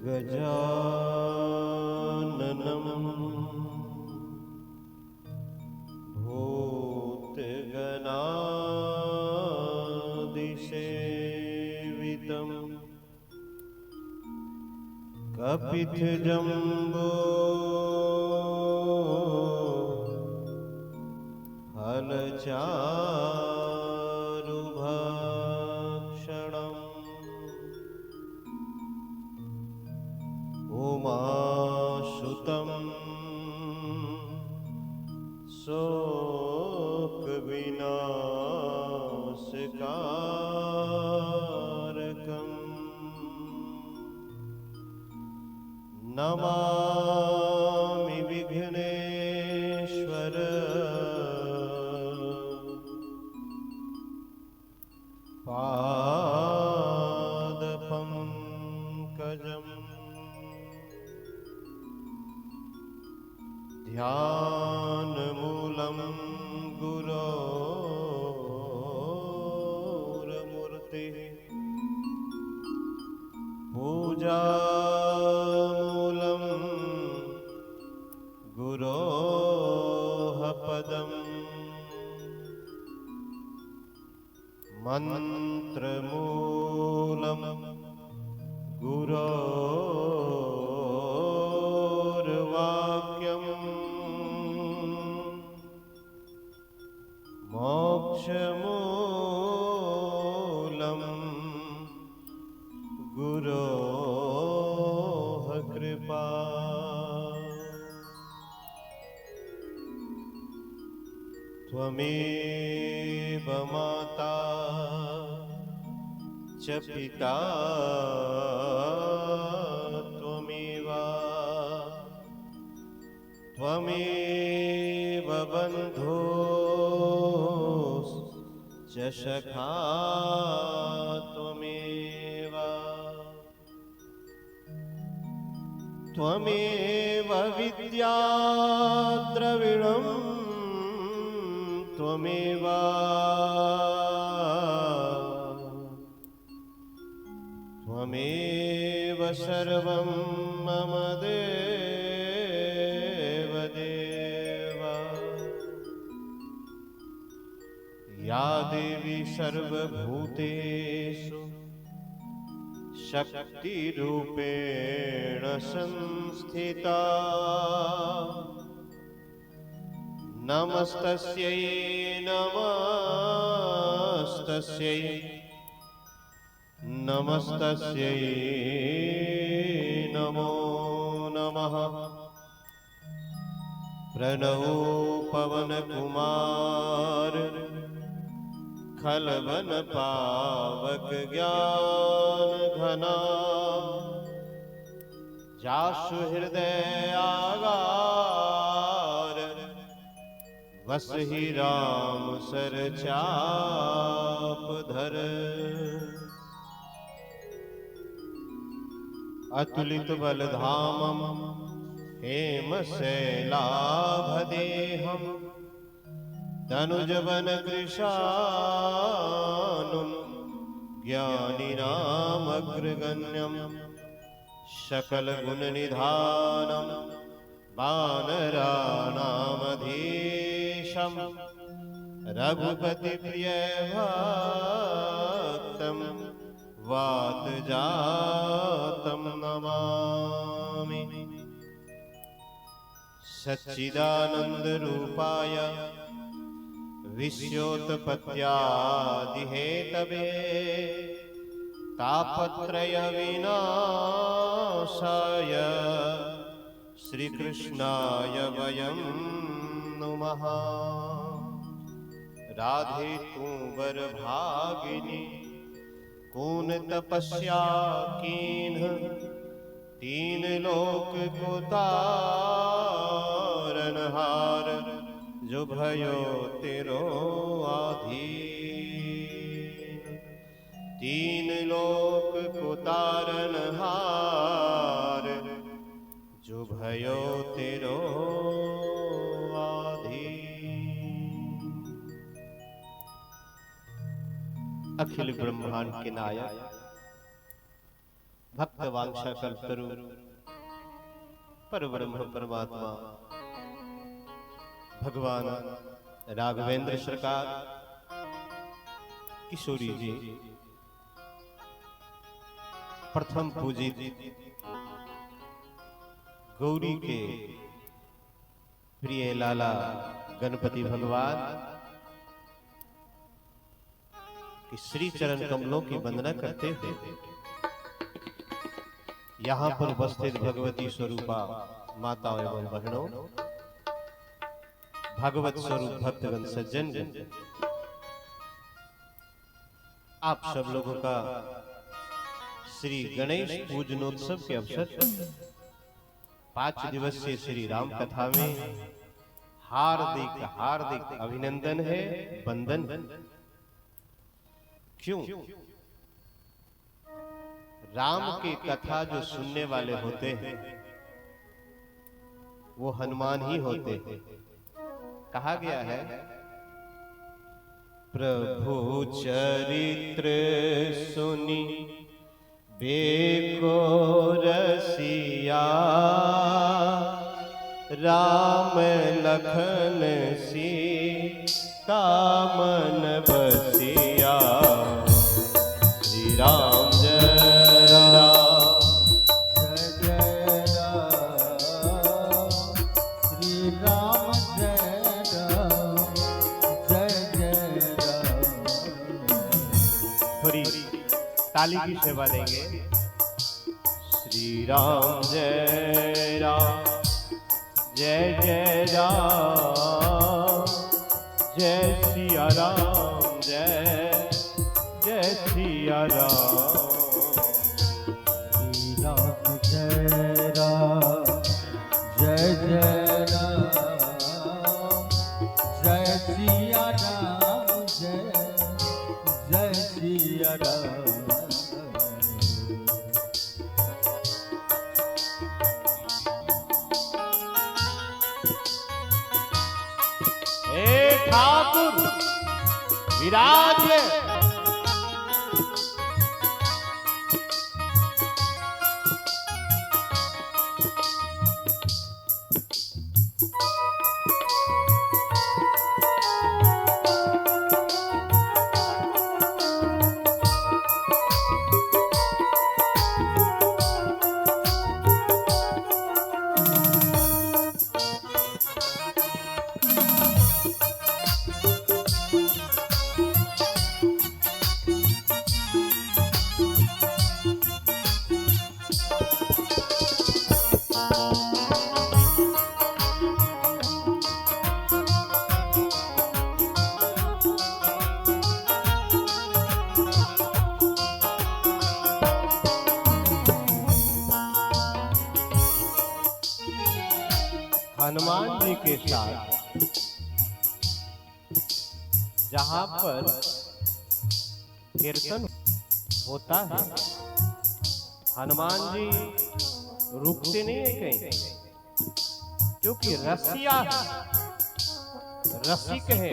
गजाननं भूतगणादिसेवितं कपितजम्बो फलचारुभक्षणम् उमासुतं शोकविनाशकारकम् नमामि विघ्नेश्वर पादपङ्कजम् ध्यानमूलं गुरोर्मूर्तिः पूजामूलं गुरोः पदम् मन्त्रमूलं गुरोर्वाक्यम् मोक्षमूलं गुरोः कृपा त्वमेव माता च पिता त्वमेव बन्धुश्च सखा त्वमेव विद्या द्रविणं त्वमेव सर्वं मम देव या देवी सर्वभूतेषु शक्तिरूपेण संस्थिता नमस्तस्यै नमस्तस्यै नमो नमः। प्रणवो पवनकुमार खलवन पावक ज्ञान घना जासु हृदय आगार वसहि राम सर चाप धर। अतुलित बलधामम हेम शैलाभदेहम तनुजवन कृशानुं ज्ञानिनामग्रगण्यं सकल गुण निधानं वानराणामधीशं रघुपति प्रिय भक्तं वातजातं नमामि। सच्चिदानंद रूपाय विश्वोत्पत्त्यादिहेतवे तापत्रय विनाशाय श्रीकृष्णाय वयं नुमः। राधे तू वर भागिनी कौन तपस्या कीन्ह तीन लोक को तारनहार जो भयो तेरो आधीन। तीन लोक को तारनहार जो भयो तेरो आधीन। अखिल ब्रह्मांड के नायक भक्त वांछा कल्पतरु परब्रह्म परमात्मा भगवान राघवेंद्र सरकार किशोरी जी प्रथम पूजित गौरी के प्रिय लाला गणपति भगवान की श्री चरण कमलों की वंदना करते हुए यहाँ पर उपस्थित भगवती स्वरूपा माताओं एवं बहनों, भागवत स्वरूप भक्तगण सज्जन, आप सब लोगों का श्री गणेश पूजनोत्सव के अवसर पर 5 दिवसीय श्री राम कथा में हार्दिक हार्दिक अभिनंदन है, वंदन। क्यों? राम की कथा जो सुनने वाले होते हैं वो हनुमान ही होते हैं। कहा गया है प्रभु चरित्र सुनी बेको रसिया, राम लखन सीता मन बसिया। श्री राम जय राम जय जय राम, श्री राम जय राम जय जय राम। थोड़ी ताली की सेवा देंगे। श्री राम जय राम जय जय राम, जय सिया राम जय जय सिया राम। श्री राम जय राम जय जय राम, जय सिया राम जय जय सिया राम। हे ठाकुर विराज। हनुमान जी के साथ जहां पर कीर्तन होता है, हनुमान जी रुकते नहीं है कहीं, क्योंकि रसिया रसिक है,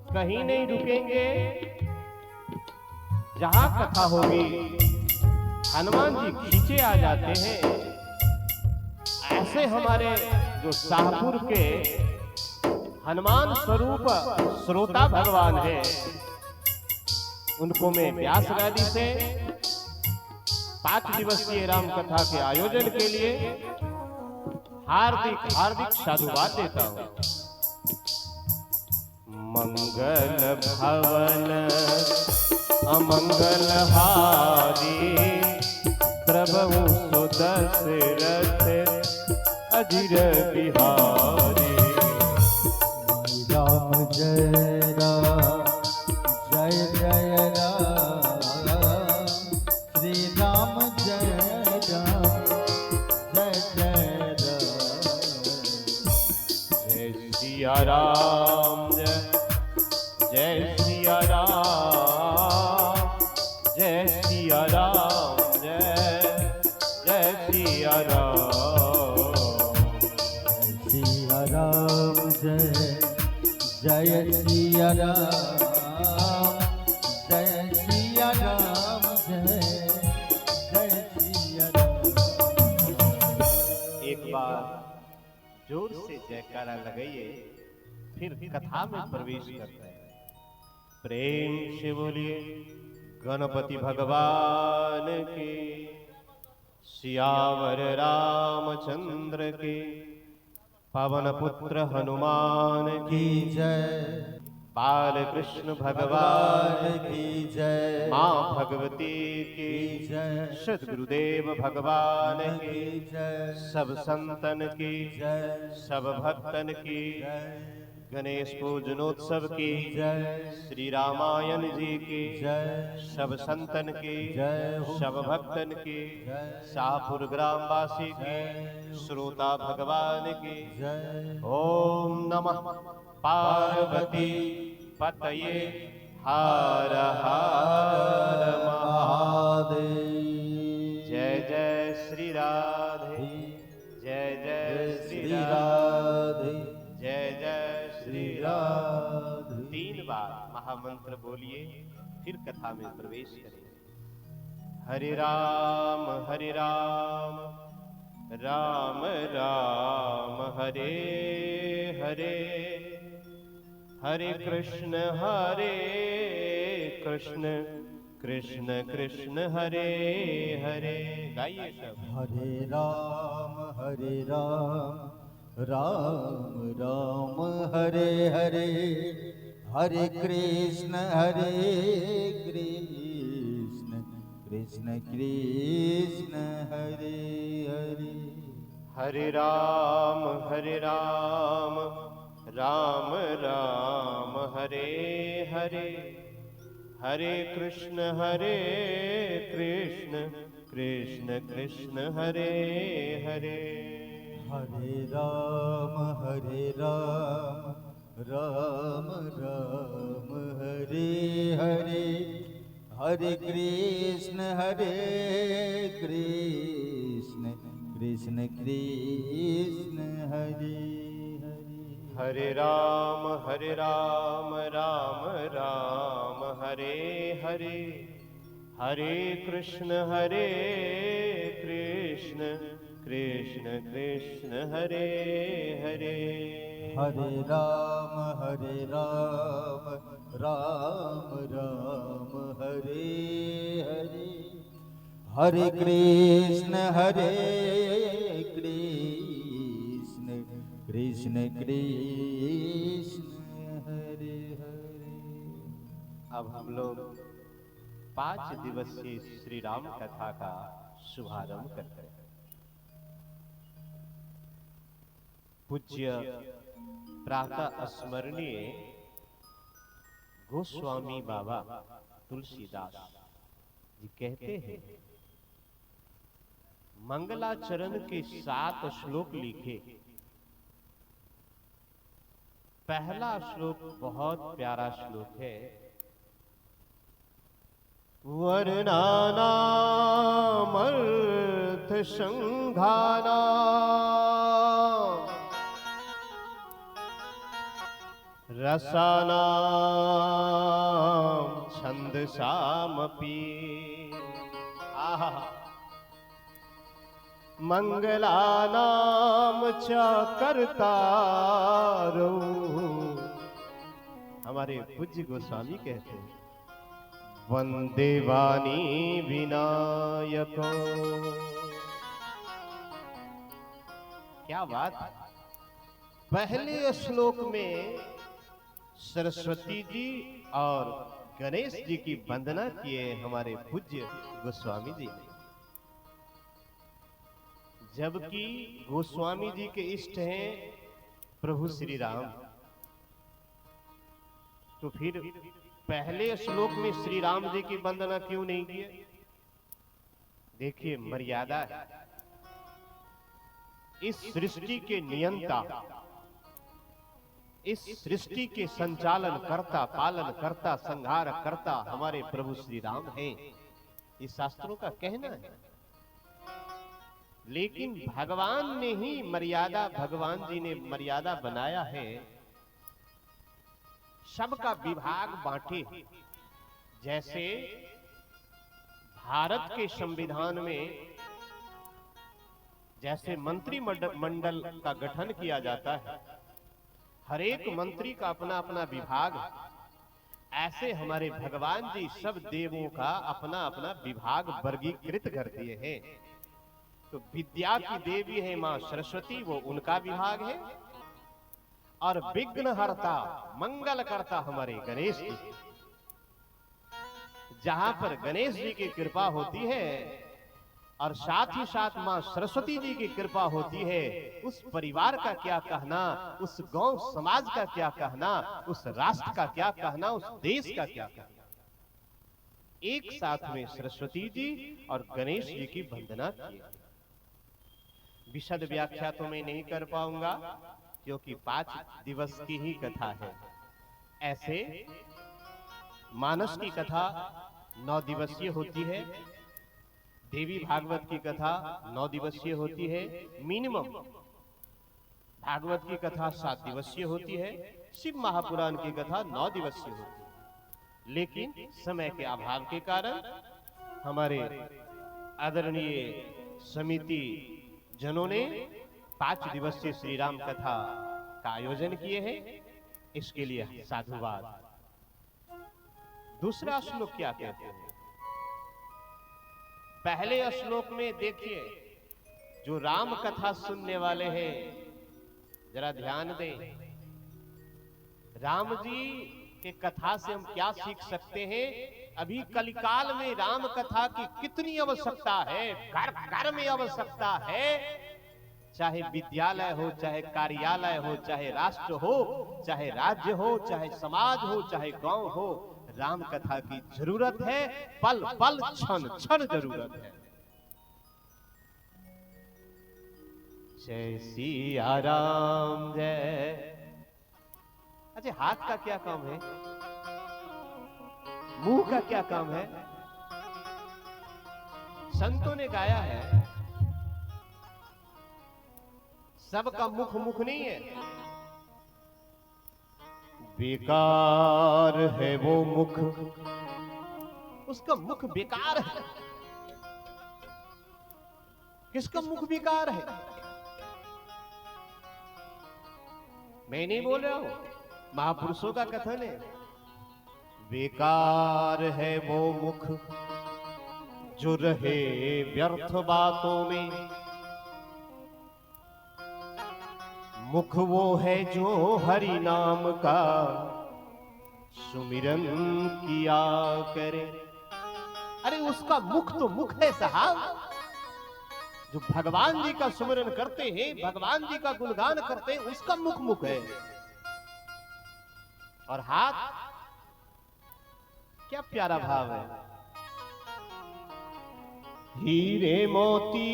कहीं नहीं रुकेंगे। जहां कथा होगी हनुमान जी खींचे आ जाते हैं। ऐसे हमारे जो शाहपुर के हनुमान स्वरूप श्रोता भगवान है, उनको मैं व्यास गादी से 5 दिवसीय राम कथा के आयोजन के लिए हार्दिक हार्दिक साधुवाद देता हूं। मंगल भवन अमंगल हारी, प्रभु सुदशरथ अजिर बिहारी। राम जय राम जय जय राम, श्री राम जय राम जय जय राम। जय सिया राम जय सिया राम, जय सिया राम जय सिया राम। सिया राम जय जय सिया राम, जय सिया राम जय जोर से जयकारा लगाइए, फिर कथा में प्रवेश करते हैं। प्रेम से बोलिए गणपति भगवान के, सियावर रामचंद्र के, पवन पुत्र हनुमान की की, जय, बाल कृष्ण भगवान भगवान की, की जय, माँ भगवती की की, जय, सदगुरुदेव भगवान की, की जय, सब संतन की, जय, सब भक्तन की, जय, गणेश पूजनोत्सव की, जय, श्री रामायण जी की, जय, सब संतन की, जय हो, सब भक्तन की, जय, शाहपुर ग्रामवासी की, जय, श्रोता भगवान की। जय, ओम नमः पार्वती पतये, हर हर महादेव। जय जय श्री राधे, जय जय श्री राधे, जय जय श्री राधे। 3 बार महामंत्र बोलिए, फिर कथा में प्रवेश करें। हरे राम राम राम हरे हरे, हरे कृष्ण कृष्ण कृष्ण हरे हरे। गाइए सब। हरे राम राम राम हरे हरे, हरे कृष्ण कृष्ण कृष्ण हरे हरे। हरे राम राम राम हरे हरे, हरे कृष्ण कृष्ण कृष्ण हरे हरे। हरे राम राम राम हरे हरे, हरे कृष्ण कृष्ण कृष्ण हरे हरे। हरे राम राम राम हरे हरे, हरे कृष्ण कृष्ण कृष्ण हरे हरे। हरे राम राम राम हरे हरे, हरे कृष्ण कृष्ण कृष्ण हरे हरे। अब हम लोग 5 दिवसीय श्री राम कथा का शुभारंभ करते हैं। पूज्य प्रातः स्मरणीय गोस्वामी बाबा तुलसीदास जी कहते हैं, मंगलाचरण के 7 श्लोक लिखे। पहला श्लोक बहुत प्यारा श्लोक है। वर्णानामर्थ संघाना, रसानां छंदसामपि, आहा, मंगलानाम च कर्तारो। हमारे पूज्य गोस्वामी कहते हैं, वंदे वाणी विनायको। क्या बात। पहले श्लोक में सरस्वती जी और गणेश जी की वंदना किए हमारे पूज्य गोस्वामी जी ने, जबकि गोस्वामी जी के इष्ट हैं प्रभु श्री राम। तो फिर पहले श्लोक में श्री राम जी की वंदना क्यों नहीं की? देखिए, मर्यादा है। इस सृष्टि के नियंता, इस सृष्टि के संचालन करता, पालन करता, संहार करता हमारे प्रभु श्री राम हैं, ये शास्त्रों का कहना है। लेकिन भगवान ने ही मर्यादा, भगवान जी ने मर्यादा बनाया है, सबका विभाग बांटे। जैसे भारत के संविधान में जैसे मंत्री मंडल का गठन किया जाता है, हर एक मंत्री का अपना अपना विभाग है, ऐसे हमारे भगवान जी सब देवों का अपना अपना विभाग वर्गीकृत कर दिए हैं। तो विद्या की देवी है मां सरस्वती, वो उनका विभाग है, और विघ्नहर्ता मंगलकर्ता हमारे गणेश जी। जहां पर गणेश जी की कृपा होती है और साथ ही साथ मां सरस्वती जी की कृपा होती है, उस परिवार का क्या कहना, उस गांव समाज का क्या कहना, उस राष्ट्र का क्या कहना, उस देश का क्या कहना। एक साथ में सरस्वती जी और गणेश जी की वंदना की। विशद व्याख्या तो मैं नहीं कर पाऊंगा क्योंकि 5 दिवस की ही कथा है। ऐसे मानस की कथा 9 दिवसीय होती है, देवी भागवत की कथा 9 दिवसीय होती है, मिनिमम भागवत की कथा 7 दिवसीय होती है, शिव महापुराण की कथा 9 दिवसीय होती है। लेकिन समय के अभाव के कारण हमारे आदरणीय समिति जनों ने 5 दिवसीय श्री राम कथा का आयोजन किए हैं, इसके लिए साधुवाद। दूसरा श्लोक क्या कहते हैं? पहले श्लोक में देखिए, जो राम कथा सुनने वाले हैं जरा ध्यान दें। राम जी के कथा से हम क्या सीख सकते हैं? अभी कलिकाल में राम कथा की कितनी आवश्यकता है, घर घर में आवश्यकता है। चाहे विद्यालय हो, चाहे कार्यालय हो, चाहे राष्ट्र हो, चाहे राज्य हो, चाहे समाज हो, चाहे गांव हो, राम कथा की जरूरत है। पल पल क्षण क्षण जरूरत है। जय सिया राम जय। अच्छा, हाथ का क्या काम है? मुंह का क्या काम है? संतों ने गाया है, सबका मुख मुख नहीं है। बेकार है वो मुख, उसका मुख बेकार है। किसका मुख बेकार है? मैं नहीं बोल रहा हूं, महापुरुषों का कथन है। बेकार है वो मुख जो रहे व्यर्थ बातों में, मुख वो है जो हरि नाम का सुमिरन किया करे। अरे उसका मुख तो मुख है साहब, जो भगवान जी का सुमिरन करते हैं, भगवान जी का गुणगान करते हैं, उसका मुख मुख है। और हाथ, क्या प्यारा भाव है। हीरे मोती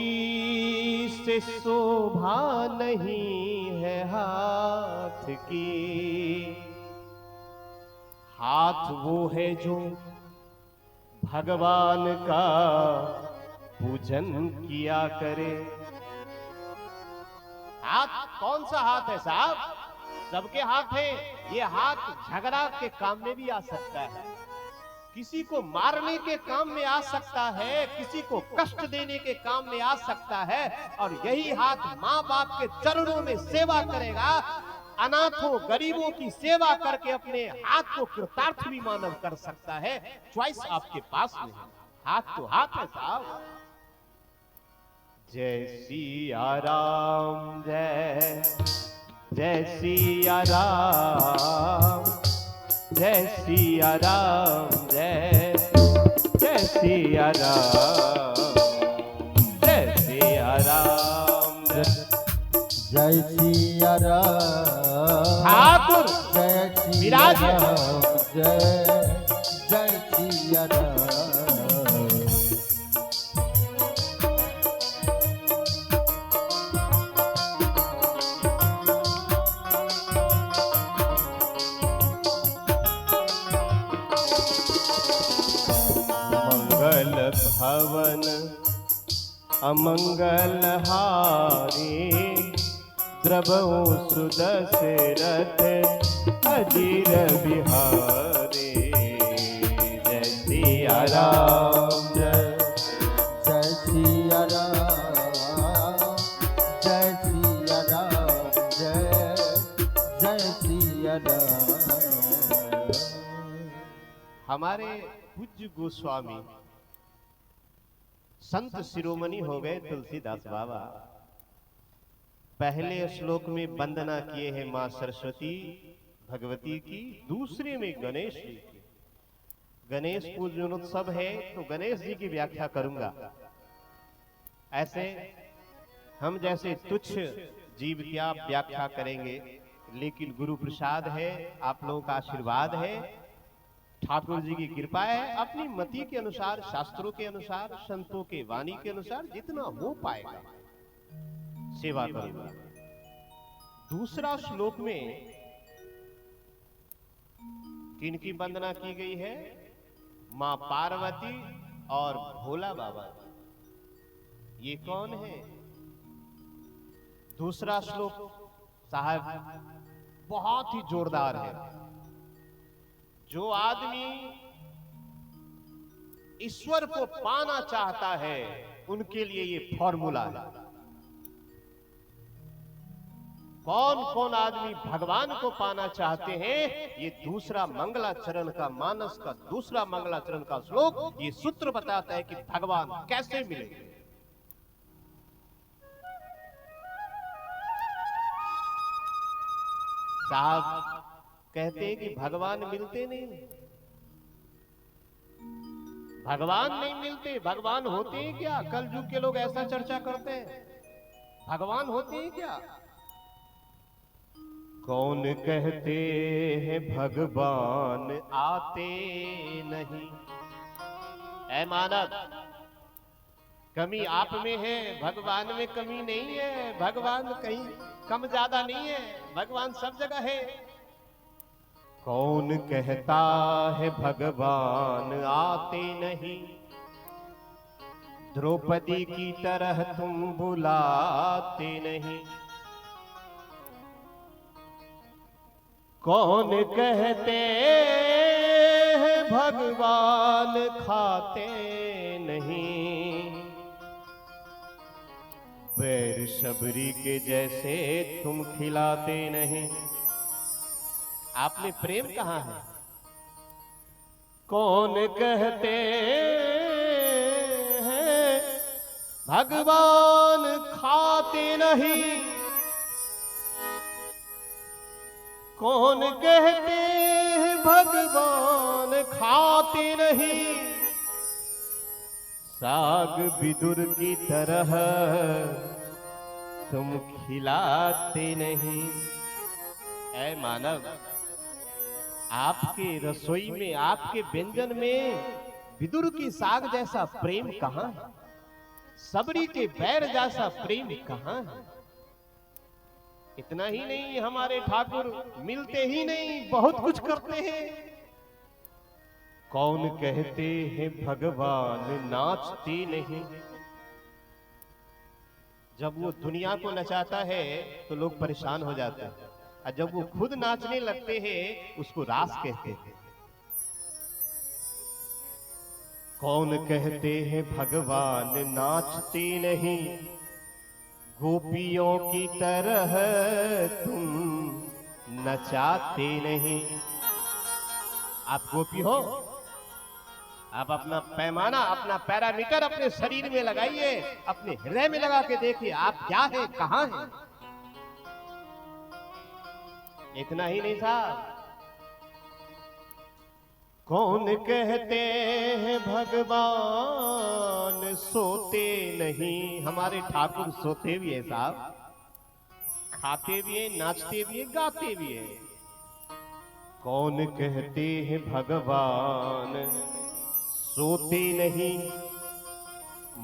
से शोभा नहीं है हाथ की, हाथ वो है जो भगवान का पूजन किया करे। हाथ कौन सा हाथ है साहब? सबके हाथ है। ये हाथ झगड़ा के काम में भी आ सकता है, किसी को मारने के काम में आ सकता है, किसी को कष्ट देने के काम में आ सकता है। और यही हाथ माँ बाप के चरणों में सेवा करेगा, अनाथों गरीबों की सेवा करके अपने हाथ को कृतार्थ भी मानव कर सकता है। चॉइस आपके पास में है, हाथ तो हाथ है साहब। जय सिया राम जय, जय सिया राम, जय सिया राम जय, जय सिया राम, जय सिया राम जय सिया राम। ठाकुर जय सिया विराज। राम जय, जय सिया राम। मंगल भवन अमंगल हारी, द्रवो सुदशरथ अजीर बिहारी। जय सिया राम जय, जय सिया राम हमारे पूज्य गोस्वामी संत शिरोमणि हो गए तुलसीदास बाबा। पहले श्लोक में वंदना किए हैं मां सरस्वती भगवती की, दूसरे में गणेश जी की। गणेश पूजनोत्सव है तो गणेश जी की व्याख्या करूंगा। ऐसे हम जैसे तुच्छ जीव क्या व्याख्या करेंगे, लेकिन गुरु प्रसाद है, आप लोगों का आशीर्वाद है, ठाकुर जी की कृपा है। अपनी मति के अनुसार, शास्त्रों के अनुसार, संतों के वाणी के अनुसार जितना हो पाएगा सेवा करूंगा। दूसरा श्लोक में किनकी वंदना की गई है? मां पार्वती और भोला बाबा। ये कौन है? दूसरा श्लोक साहब बहुत ही जोरदार है। जो आदमी ईश्वर को पाना चाहता है उनके लिए ये फॉर्मूला है। कौन कौन आदमी भगवान को पाना चाहते हैं, ये दूसरा मंगलाचरण का, मानस का दूसरा मंगलाचरण का श्लोक ये सूत्र बताता है कि भगवान कैसे मिलेंगे। साहब कहते हैं कि भगवान मिलते नहीं, भगवान नहीं मिलते। भगवान होते हैं क्या? कल युग के लोग ऐसा चर्चा करते हैं, भगवान होते हैं क्या? कौन कहते हैं भगवान आते नहीं। ऐ मानव, कमी आप में है, भगवान में कमी नहीं है। भगवान कहीं कम ज्यादा नहीं है, भगवान सब जगह है। कौन कहता है भगवान आते नहीं, द्रौपदी की तरह तुम बुलाते नहीं। कौन कहते हैं भगवान खाते नहीं, बैर शबरी के जैसे तुम खिलाते नहीं। आपने प्रेम कहाँ है? कौन कहते हैं भगवान खाते नहीं, कौन कहते हैं भगवान खाते नहीं। साग विदुर की तरह तुम खिलाते नहीं। ऐ मानव, आपके रसोई में, आपके व्यंजन में विदुर की साग जैसा प्रेम कहां है? सबरी के बैर जैसा प्रेम कहां है? इतना ही नहीं, हमारे ठाकुर मिलते ही नहीं, बहुत कुछ करते हैं। कौन कहते हैं भगवान नाचते नहीं। जब वो दुनिया को नचाता है तो लोग परेशान हो जाते हैं, और जब वो खुद नाचने लगते हैं उसको रास कहते हैं। कौन कहते हैं भगवान नाचते नहीं, गोपियों की तरह तुम नचाते नहीं। आप गोपी हो, आप अपना पैमाना, अपना पैरामीटर अपने शरीर में लगाइए, अपने हृदय में लगा के देखिए आप क्या है, कहां है। इतना ही नहीं साहब, कौन कहते हैं भगवान सोते नहीं। हमारे ठाकुर सोते भी है साहब, खाते भी है, नाचते भी है, गाते भी है। कौन कहते हैं भगवान सोते नहीं,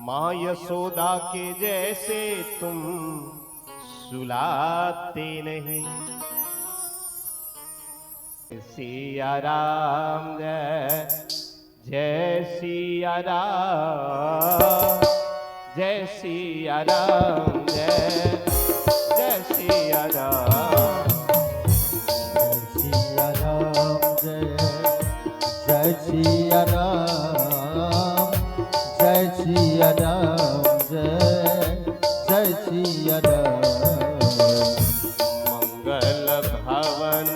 मां यशोदा के जैसे तुम सुलाते नहीं। सिया राम जय जय सिया राम, जय सिया राम जय जय सिया राम, सिया राम जय जय सिया राम, जय सिया राम जय जय सिया राम। मंगल भवन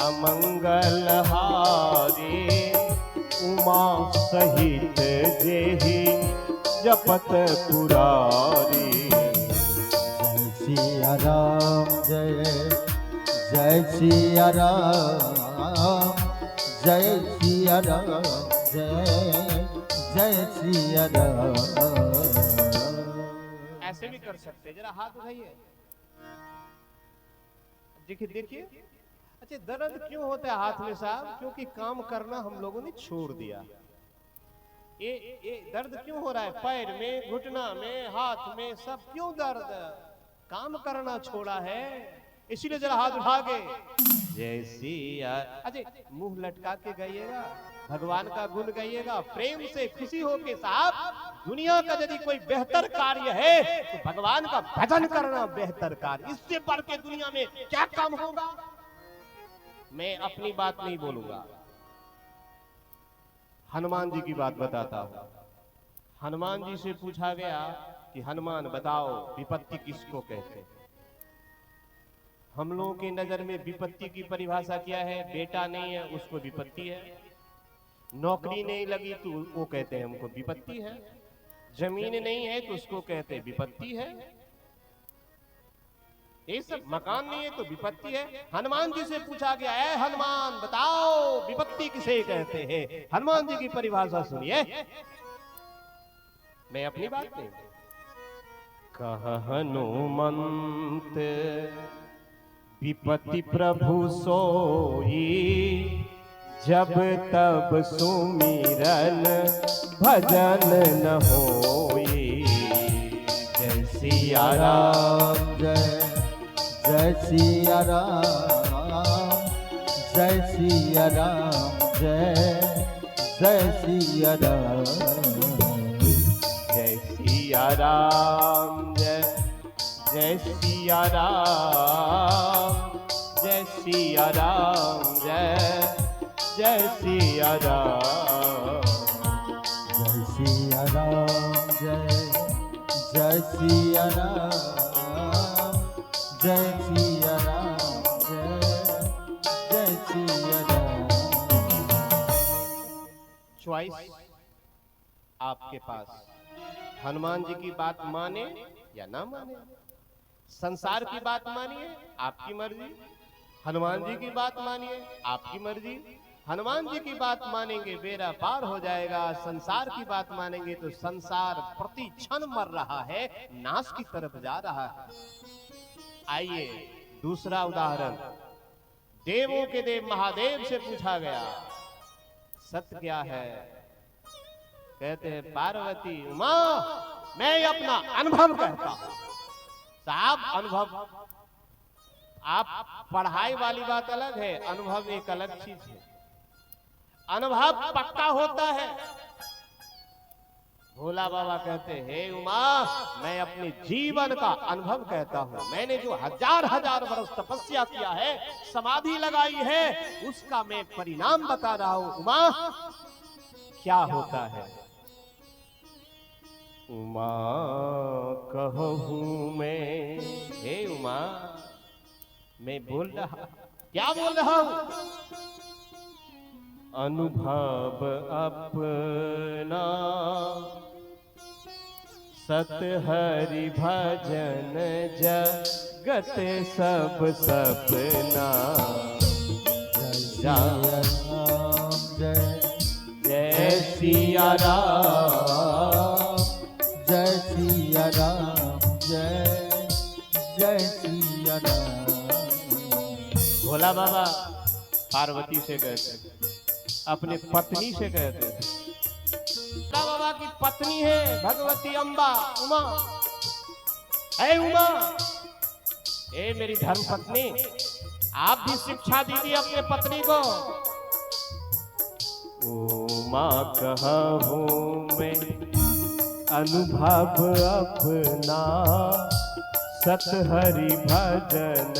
अमंगल हारी, उमा सहित जेहि जपत पुरारी। जय सिया राम जय जय सिया राम जय सिया राम जय जय सिया राम। ऐसे भी कर सकते हैं, जरा हाथ उठाइए, देखिए देखिए। अच्छा, दर्द क्यों होता है हाथ में साहब? क्योंकि काम करना हम लोगों ने छोड़ दिया। ये दर्द क्यों हो रहा है? पैर में, घुटना में, हाथ में, सब क्यों दर्द? काम करना छोड़ा है, इसीलिए जरा हाथ उठा के जय सिया। अच्छा, मुंह लटका के गाइएगा, भगवान का गुण गाइएगा, प्रेम से, खुशी होके। साहब, दुनिया का यदि कोई बेहतर कार्य है तो भगवान का भजन करना बेहतर कार्य। इससे बढ़ के दुनिया में क्या काम होगा? मैं अपनी बात नहीं बोलूंगा, हनुमान जी की बात बताता हूं। हनुमान जी से पूछा गया कि हनुमान बताओ विपत्ति किसको कहते हैं? हम लोगों की नजर में विपत्ति की परिभाषा क्या है? बेटा नहीं है उसको विपत्ति है, नौकरी नहीं लगी तो वो कहते हैं हमको विपत्ति है, जमीन नहीं है तो उसको कहते हैं विपत्ति है, ये सब, मकान नहीं है तो विपत्ति है। हनुमान जी से पूछा गया है, हनुमान बताओ विपत्ति किसे कहते हैं? हनुमान जी की परिभाषा सुनिए। मैं अपनी बात नहीं, कहा हनुमंत विपत्ति प्रभु सोई, जब तब सुमिरन भजन न होई। जय सिया राम जय जय सिया राम जय सिया राम जय जय सिया राम। जय सिया राम जय जय सिया राम जय सिया राम जय जय सिया राम। जय सिया राम जय जय सिया राम जय सिया राम जय जय सिया राम। चॉइस आपके पास, हनुमान जी की बात माने या ना माने। संसार की बात मानिए, आपकी मर्जी। हनुमान जी की बात मानिए, आपकी मर्जी। हनुमान जी की बात मानेंगे बेड़ा पार हो जाएगा, संसार की बात मानेंगे तो संसार प्रति क्षण मर रहा है, नाश की तरफ जा रहा है। आइए दूसरा उदाहरण, देवों के देव महादेव से पूछा गया सत्य क्या है? कहते हैं पार्वती उमा, मैं अपना अनुभव कहता हूं। साहब, अनुभव, आप पढ़ाई वाली बात अलग है, अनुभव एक अलग चीज है। अनुभव पक्का होता है। भोला बाबा कहते हैं, हे उमा, मैं अपने जीवन का अनुभव कहता हूं। मैंने जो हजार हजार वर्ष तपस्या किया है, समाधि लगाई है, उसका मैं परिणाम बता रहा हूं। उमा, क्या होता है? उमा कहूं मैं, हे उमा, मैं बोल रहा, क्या बोल रहा हूं? अनुभव अपना सत हरि भजन जगत सब सपना। जय राम जय जय सिया राम जय सिया राम जय जय सिया राम। भोला बाबा पार्वती से कहते, अपने पत्नी से कहते थे। भोला बाबा की पत्नी है भगवती अम्बा, उमा। ऐ उमा, ए मेरी धर्म पत्नी, आप भी शिक्षा दीजिए अपने पत्नी को। उमा कहूं मैं अनुभव अपना सत हरि भजन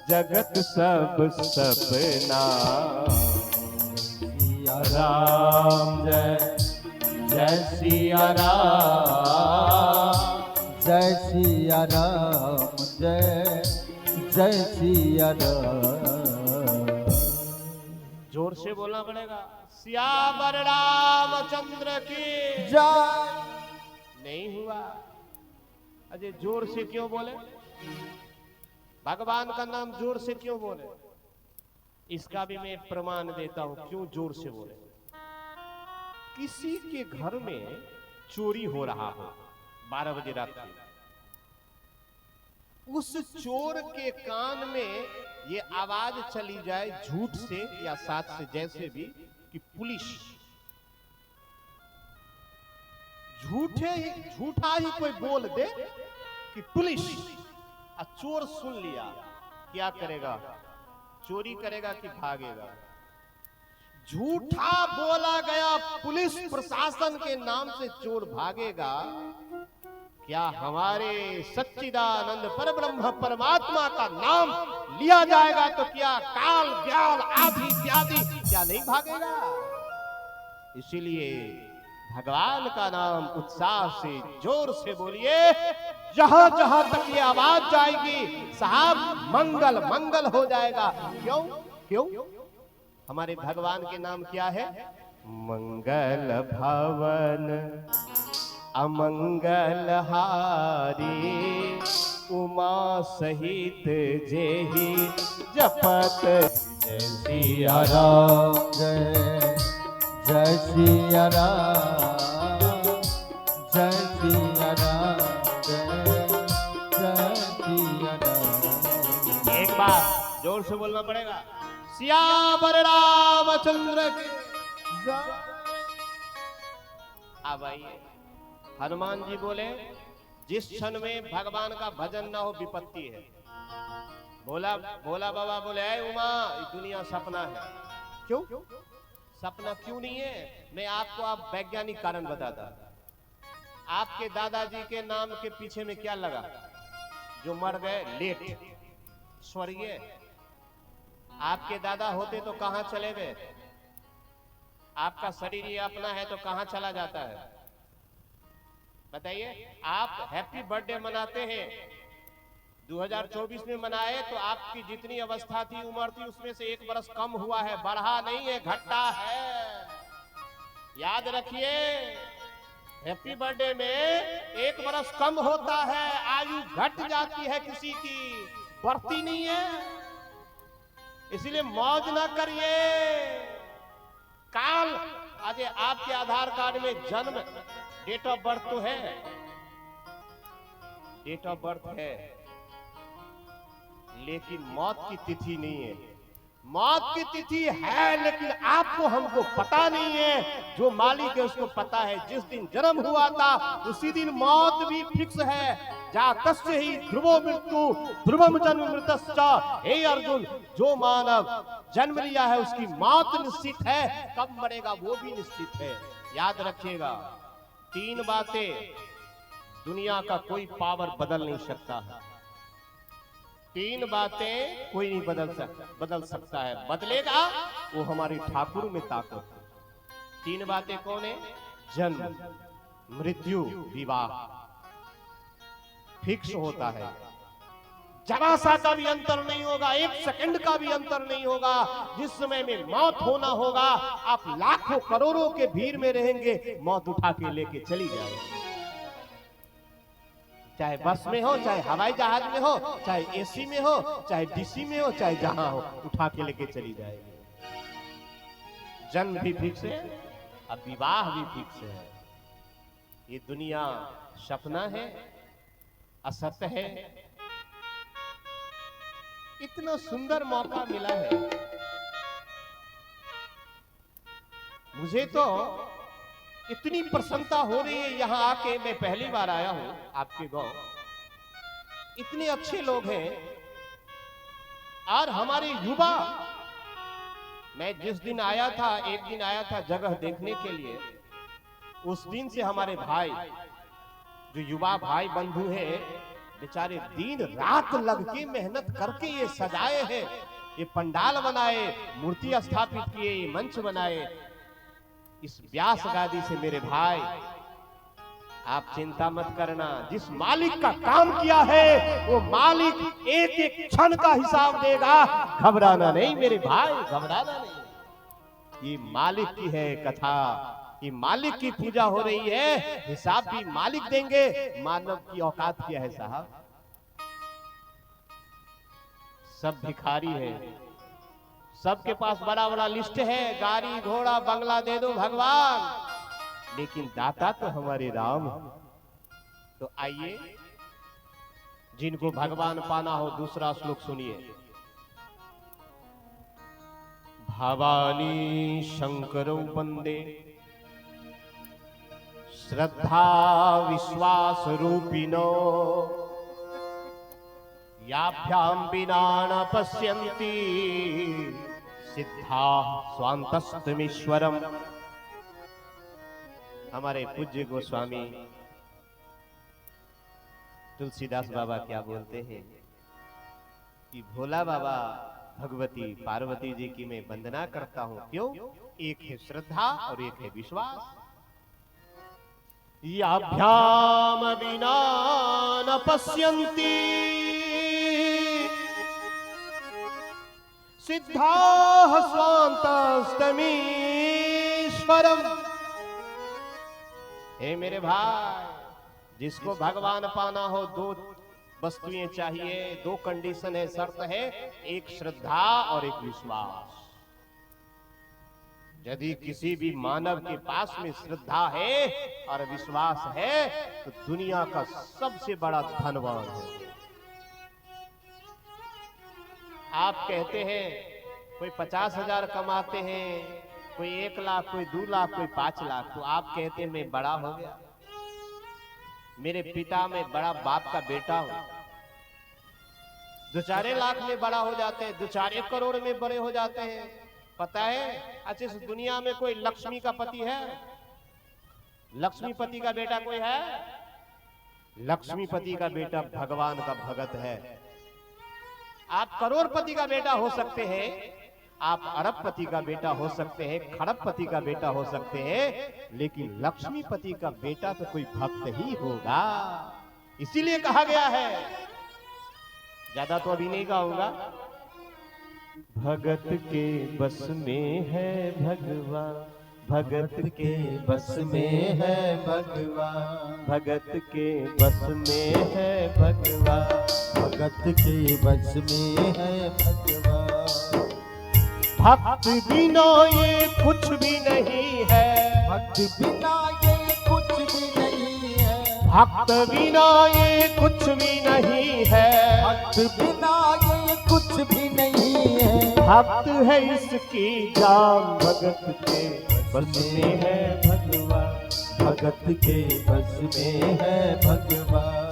जगत सब सपना। सिया राम जय जय सिया राम जय सिया राम जय जय सिया राम। जोर से बोलना पड़ेगा। सियावर रामचंद्र की जय। नहीं हुआ। अजय जोर से क्यों बोले? भगवान का नाम जोर से क्यों बोले? इसका भी मैं प्रमाण देता हूं क्यों जोर से बोले। किसी के घर में चोरी हो रहा हो 12 बजे रात को, उस चोर के कान में ये आवाज चली जाए झूठ से या साथ से, जैसे भी कि पुलिस, झूठा ही कोई बोल दे कि पुलिस, और चोर सुन लिया, क्या करेगा? चोरी करेगा कि भागेगा? झूठा बोला गया पुलिस प्रशासन के नाम से चोर भागेगा, क्या हमारे सच्चिदानंद परब्रह्म परमात्मा का नाम लिया जाएगा तो क्या काल व्याल आदि इत्यादि क्या नहीं भागेगा? इसीलिए भगवान का नाम उत्साह से जोर से बोलिए, जहां जहां तक ये आवाज जाएगी साहब मंगल मंगल हो जाएगा। क्यों क्यों? हमारे भगवान के नाम क्या है? मंगल भवन अमंगल हारी, उमा सहित जेहि जपत जय सिया राम। जय जय सिया राम, जय सिया राम, जय सिया राम। एक बार जोर से बोलना पड़ेगा, सियावर रामचंद्र की जय। अब आइए, हनुमान जी बोले, जिस क्षण में भगवान का भजन ना हो विपत्ति है। भोला बाबा बोले, ऐ उमा, ये दुनिया सपना है। क्यों? सपना क्यों नहीं है? मैं आपको आप वैज्ञानिक कारण बताता। आपके दादाजी के नाम के पीछे में क्या लगा? जो मर गए लेट, स्वर्गीय। आपके दादा होते तो कहां चले गए? आपका शरीर ये अपना है तो कहां चला जाता है? बताइए। आप हैप्पी बर्थडे मनाते हैं, 2024 में मनाए तो आपकी जितनी अवस्था थी, उम्र थी, उसमें से 1 बरस कम हुआ है, बढ़ा नहीं है, घटा है। याद रखिए, हैप्पी बर्थडे में 1 बरस कम होता है, आयु घट जाती है, किसी की बढ़ती नहीं है। इसलिए मौज ना करिए। काल आज आपके आधार कार्ड में जन्म डेट ऑफ बर्थ तो है, डेट ऑफ बर्थ है, लेकिन मौत की तिथि नहीं है। मौत की तिथि है लेकिन आपको हमको पता नहीं है। जो मालिक है उसको पता है। जिस दिन जन्म हुआ था उसी दिन मौत भी फिक्स है। जातस्य ही ध्रुवो मृत्यु ध्रुवम जन्म मृतश्च। हे अर्जुन, जो मानव जन्म लिया है उसकी मौत निश्चित है, कब मरेगा वो भी निश्चित है। याद रखिएगा, 3 बातें दुनिया का कोई पावर बदल नहीं सकता है। 3 बातें कोई नहीं बदल सकता है। बदलेगा वो हमारे ठाकुर में ताकत है। 3 बातें कौन है? जन्म, मृत्यु, विवाह फिक्स होता है। जरा सा का भी अंतर नहीं होगा, 1 सेकंड का भी अंतर नहीं होगा। जिस समय में मौत होना होगा, आप लाखों करोड़ों के भीड़ में रहेंगे, मौत उठा के लेके चली जाएगी। चाहे बस में हो, चाहे हवाई जहाज में हो, चाहे एसी में हो, चाहे डीसी में हो, चाहे जहां हो, उठा के लेके चली जाएगी। जन्म भी फिक्स है, अब विवाह भी फिक्स है। ये दुनिया सपना है, असत्य है। इतना सुंदर मौका मिला है। मुझे तो इतनी प्रसन्नता हो रही है यहां आके। मैं पहली बार आया हूं आपके गांव, इतने अच्छे लोग हैं और हमारे युवा। मैं जिस दिन आया था, एक दिन आया था जगह देखने के लिए, उस दिन से हमारे भाई, जो युवा भाई बंधु हैं, बेचारे दिन रात लग के मेहनत करके ये सजाए हैं, ये पंडाल बनाए, मूर्ति स्थापित किए, ये मंच बनाए। इस व्यास गादी से मेरे भाई, आप चिंता मत करना। जिस मालिक का काम किया है वो मालिक एक एक क्षण का हिसाब देगा। घबराना नहीं मेरे भाई, घबराना नहीं। ये मालिक की है कथा, ये मालिक की पूजा हो रही है, हिसाब भी मालिक देंगे। मानव की औकात क्या है साहब? सब भिखारी है, सबके पास बड़ा बड़ा लिस्ट है, गाड़ी घोड़ा बंगला दे दो भगवान, लेकिन दाता तो हमारे राम। तो आइए, जिनको भगवान पाना हो दूसरा श्लोक सुनिए। भवानी शंकरौ वंदे श्रद्धा विश्वास रूपिणो, याभ्याम बिना न पश्यन्ति सिद्धा स्वान्तस्तमीश्वरम। हमारे पूज्य गोस्वामी तुलसीदास बाबा क्या बोलते हैं कि भोला बाबा भगवती पार्वती जी की मैं वंदना करता हूं। क्यों? एक है श्रद्धा और एक है विश्वास। याभ्याम बिना न पश्यन्ति सिद्धाः स्वान्तस्तमीश्वरम्। हे मेरे भाई, जिसको भगवान पाना हो दो वस्तुएं चाहिए, दो कंडीशन है, शर्त है, एक श्रद्धा और एक विश्वास। यदि किसी भी मानव के पास में श्रद्धा है और विश्वास है तो दुनिया का सबसे बड़ा धनवान है। आप कहते हैं कोई 50,000 कमाते हैं, कोई 1 लाख, कोई 2 लाख, कोई 5 लाख, तो आप कहते हैं मैं बड़ा हो गया, मेरे पिता में बड़ा बाप का बेटा हूं। 2-4 लाख में बड़ा हो जाते हैं, 2-4 करोड़ में बड़े हो जाते हैं। पता है, अच्छा इस दुनिया में कोई लक्ष्मी का पति है? लक्ष्मीपति का बेटा कोई है? लक्ष्मीपति का बेटा भगवान का भगत है। आप करोड़पति का बेटा हो सकते हैं, आप अरबपति का बेटा हो सकते हैं, खरबपति का बेटा हो सकते हैं, लेकिन लक्ष्मीपति का बेटा तो कोई भक्त ही होगा। इसीलिए कहा गया है, ज्यादा तो अभी नहीं गाऊंगा, भगत के बस में है भगवान, भगत के बस में है भगवान, भगत के बस में है भगवान, भगत के बस में है भगवान। भक्त बिना ये कुछ भी नहीं है, भक्त बिना ये कुछ भी नहीं है, भक्त बिना ये कुछ भी नहीं है, भक्त बिना ये कुछ भी नहीं है। भक्त है इसकी जान, भगत के बस में है भगवान, भगत के बस में है भगवान।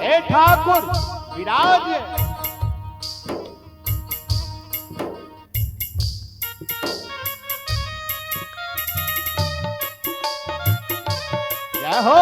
हे ठाकुर विराज। जय हो।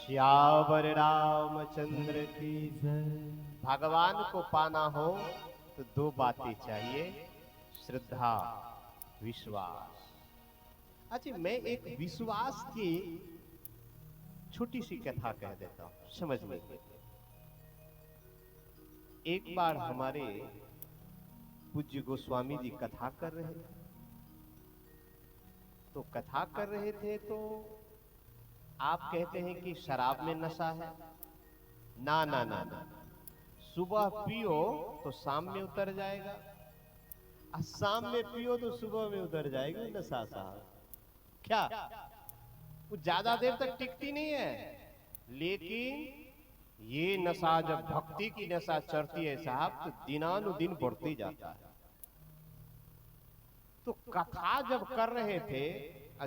श्यावर रामचंद्र की जय। भगवान को पाना हो तो दो बातें चाहिए, श्रद्धा, विश्वास। अच्छा, मैं एक विश्वास की छोटी सी कथा कह देता हूं, समझ में। एक बार हमारे पूज्य गोस्वामी जी कथा कर रहे थे, तो कथा कर रहे थे तो आप कहते हैं कि शराब में नशा है। ना ना ना ना, सुबह पियो तो शाम में उतर जाएगा, और शाम में पियो तो सुबह में उतर जाएगा नशा साहब। क्या वो ज्यादा देर तक टिकती नहीं है? लेकिन ये नशा जब भक्ति की नशा चढ़ती है साहब तो दिनानुदिन बढ़ती जाता है। तो कथा जब कर रहे थे,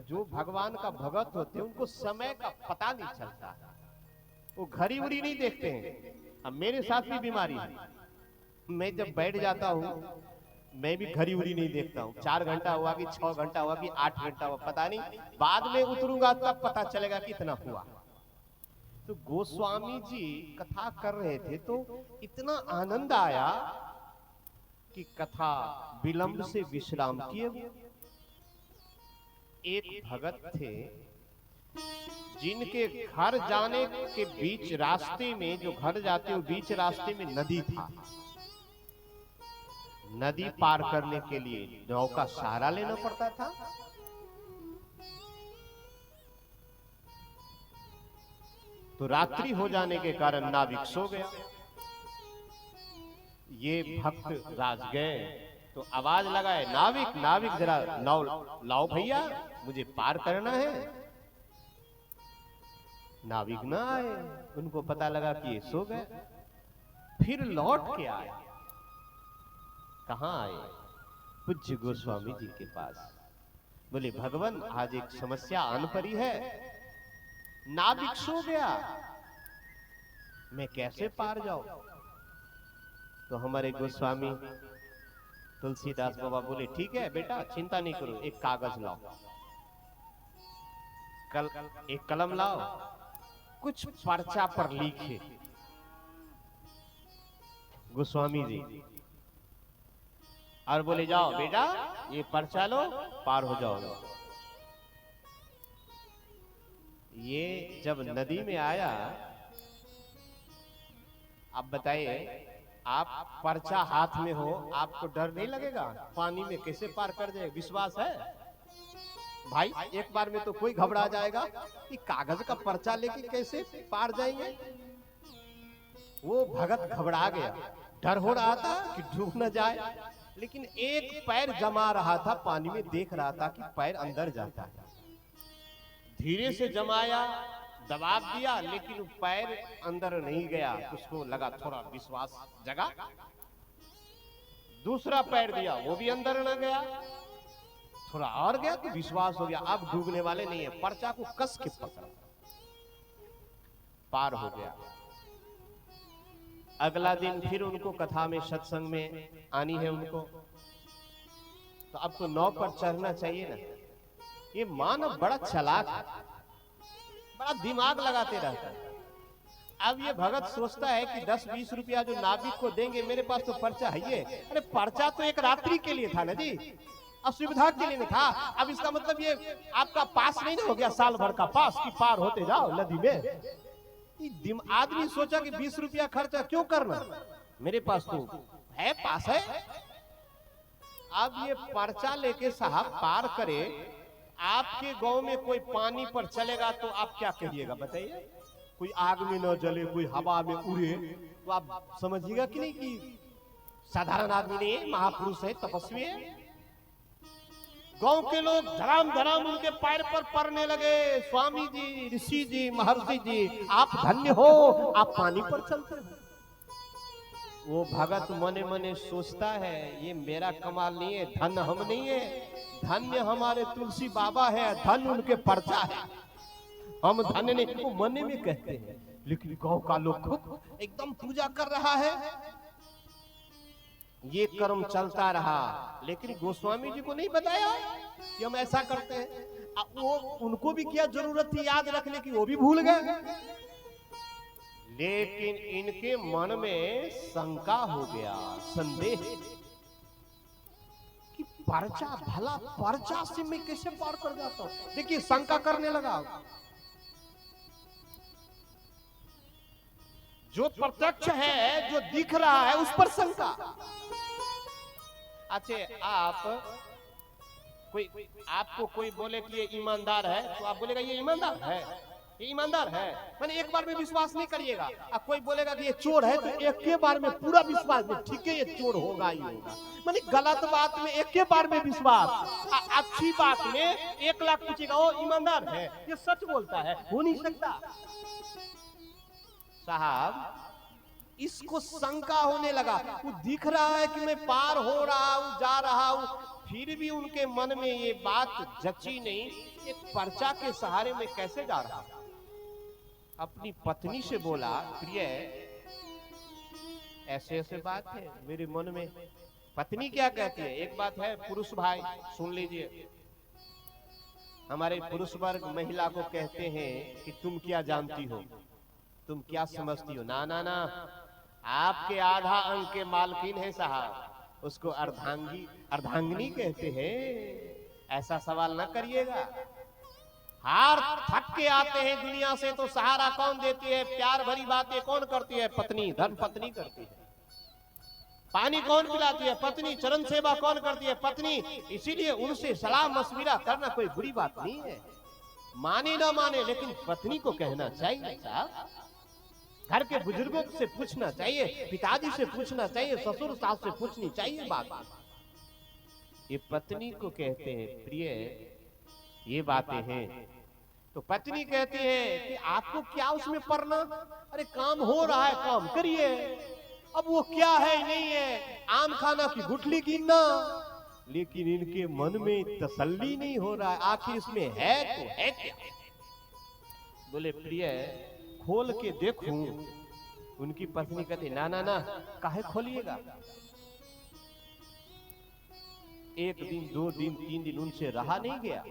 जो भगवान का भगत होते हैं उनको समय का पता नहीं चलता, वो घड़ी उड़ी नहीं देखते हैं। अब मेरे साथ भी बीमारी है, मैं जब बैठ जाता हूँ मैं भी घड़ी उड़ी नहीं देखता हूँ। 4 घंटा हुआ कि 6 घंटा हुआ कि 8 घंटा हुआ पता नहीं, बाद में उतरूंगा तब पता चलेगा कितना हुआ। तो गोस्वामी जी कथा कर रहे थे तो इतना आनंद आया कि कथा विलंब से विश्राम किए। एक भगत थे जिनके घर जाने के बीच रास्ते में, जो घर जाते हो बीच रास्ते में नदी था, नदी पार करने के लिए नाव का सहारा लेना पड़ता था। तो रात्रि हो जाने के कारण नाविक सो गया। ये भक्त राज गए तो आवाज लगाए, नाविक नाविक जरा नाव लाओ भैया, मुझे पार करना है। नाविक ना आए, उनको पता लगा कि ये सो गए। फिर लौट के आए। कहां आए? पूज्य गोस्वामी जी के पास। बोले भगवान आज एक समस्या आन पड़ी है, नाविक सो गया, मैं कैसे पार जाऊं? तो हमारे गोस्वामी तुलसीदास बाबा बोले ठीक है बेटा चिंता नहीं करो, एक कागज लाओ, एक कलम लाओ, कुछ पर्चा पर लिखे। गोस्वामी जी और बोले जाओ बेटा ये पर्चा लो, पार हो जाओ। ये जब नदी में आया, आप बताइए, आप पर्चा हाथ में हो, आपको डर नहीं लगेगा? पानी में कैसे पार कर जाए? विश्वास है भाई? एक बार में तो कोई घबरा जाएगा कि कागज का पर्चा लेके कैसे पार जाएंगे। वो भगत घबरा गया, डर हो रहा था कि डूब न जाए, लेकिन एक पैर जमा रहा था पानी में, देख रहा था कि पैर अंदर जाता है। धीरे से जमाया, दबाव दिया, लेकिन पैर अंदर नहीं गया। उसको लगा थोड़ा विश्वास जगा, दूसरा पैर दिया, वो भी अंदर न गया, थोड़ा और गया तो विश्वास हो गया अब डूबने वाले नहीं है। पर्चा को कस के पकड़ा, पार हो गया। अगला दिन फिर उनको कथा में, सत्संग में आनी है उनको, तो अब तो नाव पर चढ़ना चाहिए ना। ये मानव बड़ा चालाक है, बड़ा दिमाग लगाते रहता है। अब ये भगत सोचता है कि 10-20 रुपया जो नाविक को देंगे, मेरे पास तो पर्चा है ये। अरे पर्चा तो एक रात्रि के लिए था ना जी, असुविधा के लिए नहीं था। अब इसका मतलब ये आपका पास नहीं ना हो गया, साल भर का पास कि पार होते जाओ नदी में। आदमी सोचा कि 20 रुपया खर्चा क्यों करना, मेरे पास तो है, पास है। अब ये पर्चा लेके साहब पार करे। आपके गांव में कोई पानी पर चलेगा तो आप क्या कहिएगा बताइए? कोई आग में न जले, कोई हवा में उड़े, तो आप समझिएगा कि नहीं कि साधारण आदमी नहीं, महापुरुष है, तपस्वी है। गांव के लोग धराम धराम उनके पैर पर पड़ने लगे, स्वामी जी, ऋषि जी, महर्षि जी, आप धन्य हो, आप पानी पर चलते हो। वो भगत मने मने सोचता है ये मेरा कमाल नहीं है, धन हम नहीं है, धन्य हमारे तुलसी बाबा है, धन उनके पर्चा है, हम धन्य नहीं। वो मने में कहते हैं, लेकिन गांव का लोग खूब एकदम पूजा कर रहा है। ये कर्म चलता रहा, लेकिन गोस्वामी जी को नहीं बताया कि हम ऐसा करते हैं। वो उनको भी क्या जरूरत थी याद रखने की, वो भी भूल गए। लेकिन इनके मन में शंका हो गया, संदेह कि पर्चा, भला पर्चा से मैं कैसे पार कर जाता हूं। देखिए शंका करने लगा। जो प्रत्यक्ष है, जो दिख रहा है, उस पर शंका। अच्छा, आपको कोई बोले कि ये ईमानदार है, तो आप बोलेगा ये ईमानदार है, ये ईमानदार है, मैंने एक बार में विश्वास नहीं करिएगा। अब कोई बोलेगा कि ये चोर है, तो एक के बार में पूरा विश्वास नहीं, ठीक है ये चोर होगा ही होगा। मैंने गलत बात में एक के बार में विश्वास, अच्छी बात में 1 लाख पूछेगा, ओ ईमानदार है, ये सच बोलता है, हो नहीं सकता। साहब इसको शंका होने लगा, वो दिख रहा है कि मैं पार हो रहा हूं, जा रहा हूं, फिर भी उनके मन में ये बात जची नहीं, एक पर्चा के सहारे में कैसे जा रहा हूं। अपनी पत्नी से बोला, प्रिय ऐसे ऐसे बात है मेरे मन में। पत्नी क्या कहती है, एक बात है पुरुष भाई सुन लीजिए, हमारे पुरुष वर्ग महिला को कहते हैं कि तुम क्या जानती हो, तुम क्या समझती हो। ना ना ना, आपके आधा अंग के मालकिन है साहब, उसको अर्धांगिनी कहते हैं। ऐसा सवाल न करिएगा। हार थक के आते हैं दुनिया से तो सहारा कौन देती है, प्यार भरी बातें कौन करती है, पत्नी, धर्म पत्नी करती है। पानी कौन पिलाती है, पत्नी। चरण सेवा कौन करती है, पत्नी। इसीलिए उनसे सलाह मशविरा करना कोई बुरी बात नहीं है, माने ना माने, लेकिन पत्नी को कहना चाहिए साहब। घर के बुजुर्गों से पूछना चाहिए, पिताजी से पूछना चाहिए, ससुर सास से पूछनी चाहिए बात। ये पत्नी को कहते हैं प्रिय, ये बातें हैं। तो पत्नी कहती है कि आपको क्या उसमें पड़ना, अरे काम हो रहा है काम करिए। अब वो क्या है नहीं है, आम खाना की गुठली गिनना, लेकिन इनके मन में तसल्ली नहीं हो रहा है, आखिर इसमें है तो है क्या। बोले प्रिय खोल के देखूं। उनकी पत्नी कहती ना ना ना, काहे खोलिएगा। एक दिन, 2 दिन, 3 दिन उनसे रहा नहीं गया।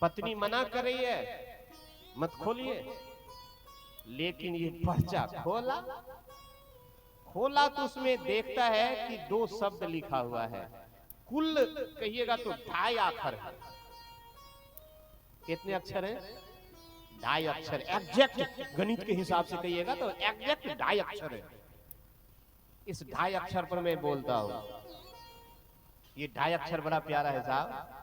पत्नी मना कर रही है मत खोलिए, लेकिन ये पर्चा खोला तो उसमें देखता है कि 2 शब्द लिखा हुआ है, कुल कहिएगा तो 2.5 अक्षर है। कितने अक्षर हैं? 2.5 अक्षर। एग्जैक्ट गणित के हिसाब से कहिएगा तो एग्जैक्ट 2.5 अक्षर है। इस 2.5 अक्षर पर मैं बोलता हूं, ये 2.5 अक्षर बड़ा प्यारा है साहब।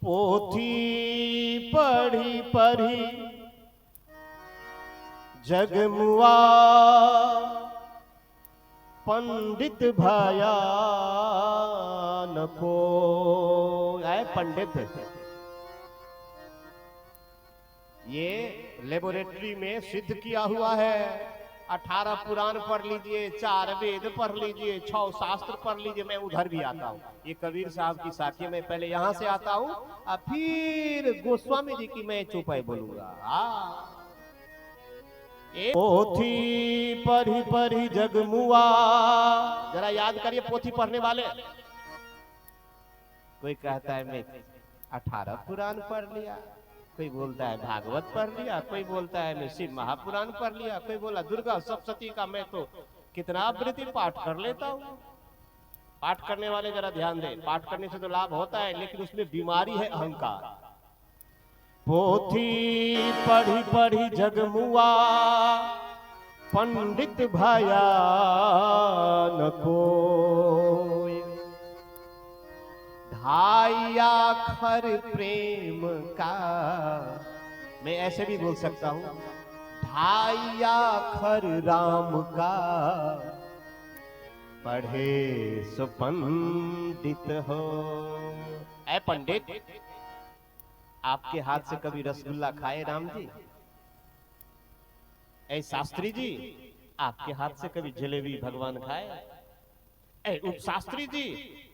पोथी पढ़ी पढ़ी जगमुआ, पंडित भाया न को। आए पंडित, ये लेबोरेटरी में सिद्ध किया हुआ है। 18 पुराण पढ़ लीजिए, 4 वेद पढ़ लीजिए, 6 शास्त्र पढ़ लीजिए। मैं उधर भी आता हूँ, ये कबीर साहब की साथी, मैं पहले यहाँ से आता हूँ और फिर गोस्वामी जी की मैं चौपाई बोलूंगा। पोथी पढ़ी पढ़ी जगमुआ, जरा याद करिए पोथी पढ़ने वाले। कोई कहता है मैं 18 पुराण पढ़ लिया, कोई बोलता है भागवत पढ़ लिया, कोई बोलता है मैं शिव महापुराण पढ़ लिया, कोई बोला दुर्गा सप्तशती का मैं तो कितना आवृत्ति पाठ कर लेता हूँ। पाठ करने वाले जरा ध्यान दें, पाठ करने से तो लाभ होता है, लेकिन उसमें बीमारी है अहंकार। पोथी पढ़ी पढ़ी जगमुआ, पंडित भाया न कोई। 2.5 अक्षर प्रेम का, मैं ऐसे भी बोल सकता हूं, 2.5 अक्षर राम का, पढ़े सो पंडित हो। ऐ पंडित, आपके हाथ से कभी रसगुल्ला खाए राम जी? ऐ शास्त्री जी, आपके हाथ से कभी जलेबी भगवान खाए? ऐ उपशास्त्री जी,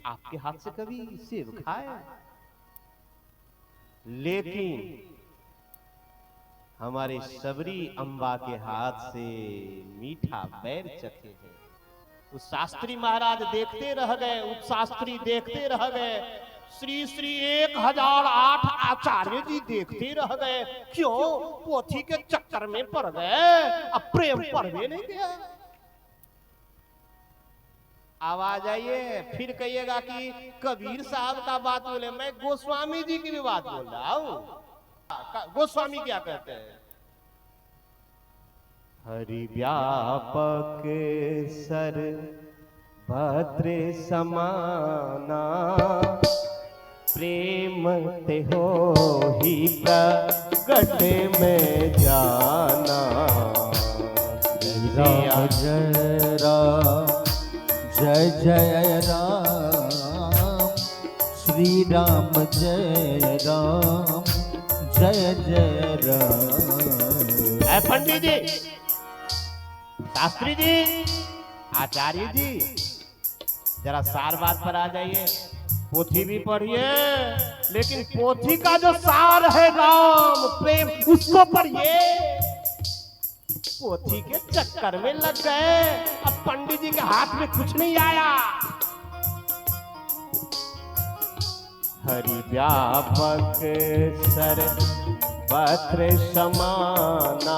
आपके हाथ से कभी सेब खाए? लेकिन हमारे सबरी अम्बा के हाथ से मीठा बैर चखे हैं। उस शास्त्री महाराज देखते रह गए, उपशास्त्री देखते रह गए, श्री श्री 1008 आचार्य जी देखते रह गए। क्यों? पोथी के चक्कर में पड़ गए, अब प्रेम पढ़वे नहीं गया। आवाज आइए, फिर कहिएगा कि कबीर साहब का बात बोले, मैं गोस्वामी जी की भी बात बोल रहा हूं। गोस्वामी क्या कहते हैं? हरि व्यापक सर भद्रे समाना, प्रेम ते हो ही प्रगट में जाना। राम जय राम, जय जय राम, श्री राम जय राम, जय जय जय राम। ऐ पंडित जी, शास्त्री जी, आचार्य जी, जरा सार बात पर आ जाइए। पोथी भी पढ़िए, लेकिन पोथी का जो सार है राम प्रेम, उसको पढ़िए। पोथी के चक्कर में लग गए, अब पंडित जी के हाथ में कुछ नहीं आया। हरि व्यापक सर पत्र समाना,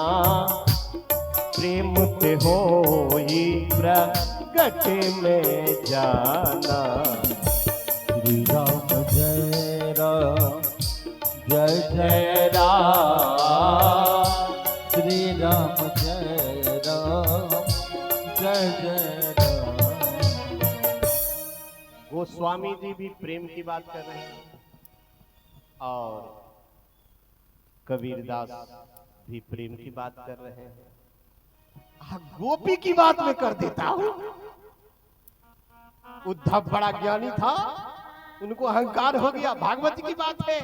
प्रेम ते होई प्रगट में जाना। श्री राम जय राम जय जय राम, श्री राम जय राम जय जय राम। गोस्वामी जी भी प्रेम की बात कर रहे हैं और कबीरदास भी प्रेम की बात कर रहे हैं। गोपी की बात में कर देता हूं। उद्धव बड़ा ज्ञानी था, उनको अहंकार हो गया। भागवत की बात है,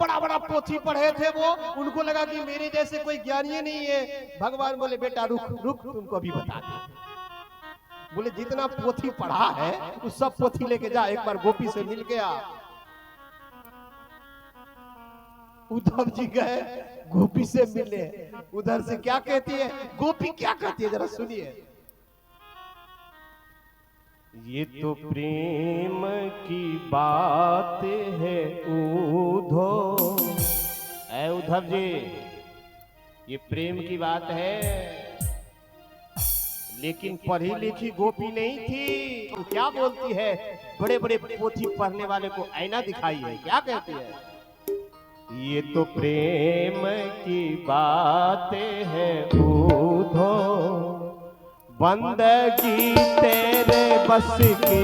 बड़ा बड़ा पोथी पढ़े थे वो, उनको लगा कि मेरे जैसे कोई ज्ञानी नहीं है। भगवान बोले बेटा रुक रुक, तुमको अभी बता दे। बोले जितना पोथी पढ़ा है उस सब पोथी लेके जा, एक बार गोपी से मिल गया। उद्धव जी गए, गोपी से मिले। उधर से क्या कहती है गोपी, क्या कहती है जरा सुनिए। ये तो प्रेम की बात है उद्धव। ऐ उद्धव जी, ये प्रेम की बात है, लेकिन पढ़ी लिखी गोपी नहीं थी। तो क्या बोलती है, बड़े बड़े पोथी पढ़ने वाले को आईना दिखाई है, क्या कहती है? ये तो प्रेम की बात है उद्धव, बंदगी तेरे बस की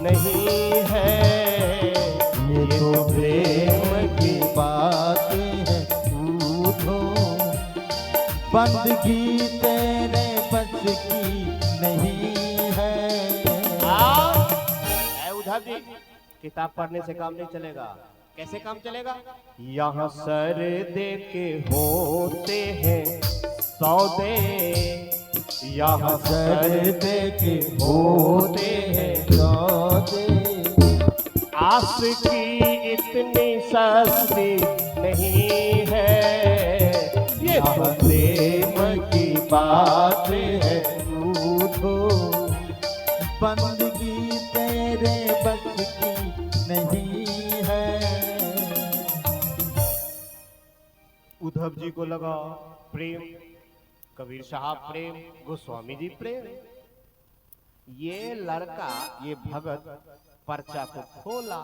नहीं है। ये तो प्रेम की बात है उद्धव, बंदगी तेरे बस की नहीं है। ऐ उद्धव जी, किताब पढ़ने से काम नहीं चलेगा। कैसे काम चलेगा? यहाँ सर दे के होते हैं सौदे, यहाँ सर दे के होते हैं सौदे, आस की इतनी सस्ती नहीं है। ये तो प्रेम की बात है उद्धव, बंदगी तेरे बस की नहीं है। उद्धव जी को लगा प्रेम, कबीर साहब प्रेम, गोस्वामी जी प्रेम। ये लड़का, ये भगत पर्चा को खोला,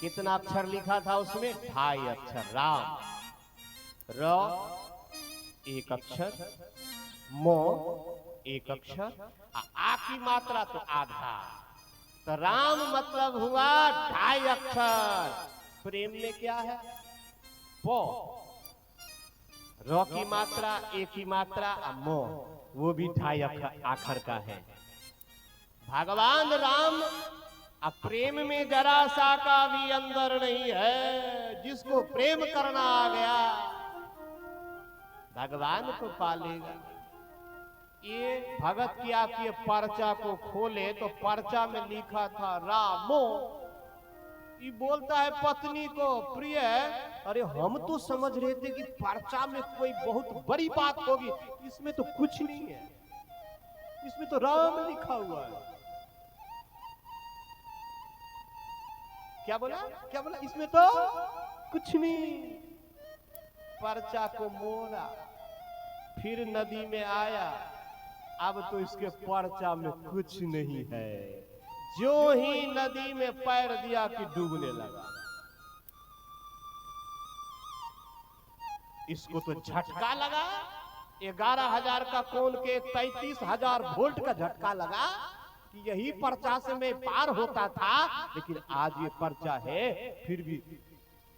कितना अक्षर लिखा था उसमें? 2.5 अक्षर राम, र एक अक्षर, मो एक अक्षर, आ की मात्रा तो आधा, तो राम मतलब हुआ 2.5 अक्षर। प्रेम में क्या है? पो, र की मात्रा, ए की मात्रा, मो, वो भी 2.5 अक्षर का है। भगवान राम अब प्रेम में जरा सा का भी अंदर नहीं है। जिसको प्रेम करना आ गया भगवान को पालेगा। ये भगत क्या किए, पर्चा को खोले तो पर्चा में लिखा था रामो। ये बोलता है पत्नी को, प्रिय अरे हम तो समझ रहे थे कि पर्चा में कोई बहुत बड़ी बात होगी, इसमें तो कुछ नहीं है, इसमें तो राम लिखा हुआ है। क्या बोला, क्या बोला? इसमें तो कुछ नहीं। पर्चा को मोड़ा, फिर नदी में आया, अब तो इसके पर्चा में कुछ नहीं है। जो ही नदी में पैर दिया कि डूबने लगा। इसको तो झटका लगा, 11,000 का कोन के 33,000 वोल्ट का झटका लगा कि यही पर्चा से मैं पार होता था, लेकिन आज ये पर्चा है फिर भी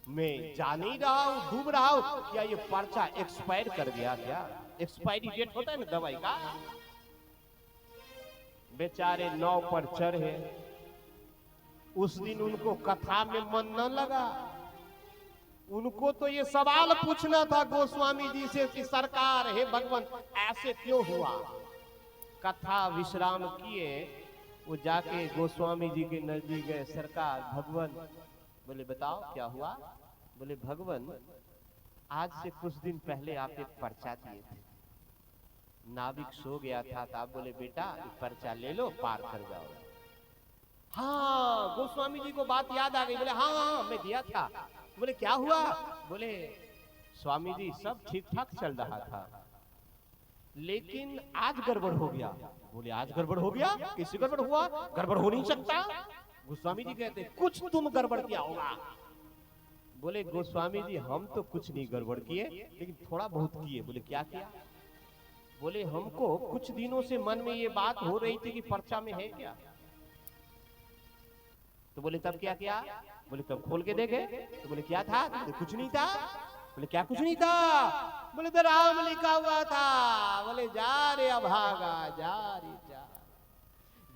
मैं जा नहीं रहा हूं, डूब रहा हूं। क्या ये पर्चा एक्सपायर कर गया? क्या एक्सपायरी डेट होता है ना दवाई का? बेचारे नाव पर चढ़े, उस दिन उनको कथा में मन न लगा। उनको तो ये सवाल पूछना था गोस्वामी जी से कि सरकार, हे भगवान, ऐसे क्यों हुआ। कथा विश्राम किए, वो जाके गोस्वामी जी के नजदीक गए। सरकार, भगवान, बोले बताओ क्या हुआ। बोले भगवान, आज से कुछ दिन पहले आप एक पर्चा दिए थे, नाविक सो गया था, तो आप बोले बेटा ये पर्चा ले लो, पार कर जाओ। हाँ, गोस्वामी जी को बात याद आ गई। बोले हाँ हाँ मैं दिया था। बोले क्या हुआ। बोले स्वामी जी सब ठीक ठाक चल रहा था, लेकिन आज गड़बड़ हो गया। बोले आज गड़बड़ हो गया, कैसे गड़बड़ हुआ, गड़बड़ हो नहीं सकता। गोस्वामी जी कहते कुछ तुम गड़बड़ किया होगा। बोले गोस्वामी जी हम तो कुछ नहीं गड़बड़ किए, लेकिन थोड़ा बहुत किए। बोले क्या किया। बोले हमको कुछ दिनों से मन में ये बात हो रही थी कि पर्चा में है क्या। तो बोले तब क्या किया। बोले तब खोल के देखे। तो बोले क्या था। तो बोले कुछ नहीं था। बोले क्या कुछ नहीं था। बोले तो राम लिखा हुआ था। बोले जा रे अभागा, जा रे जा।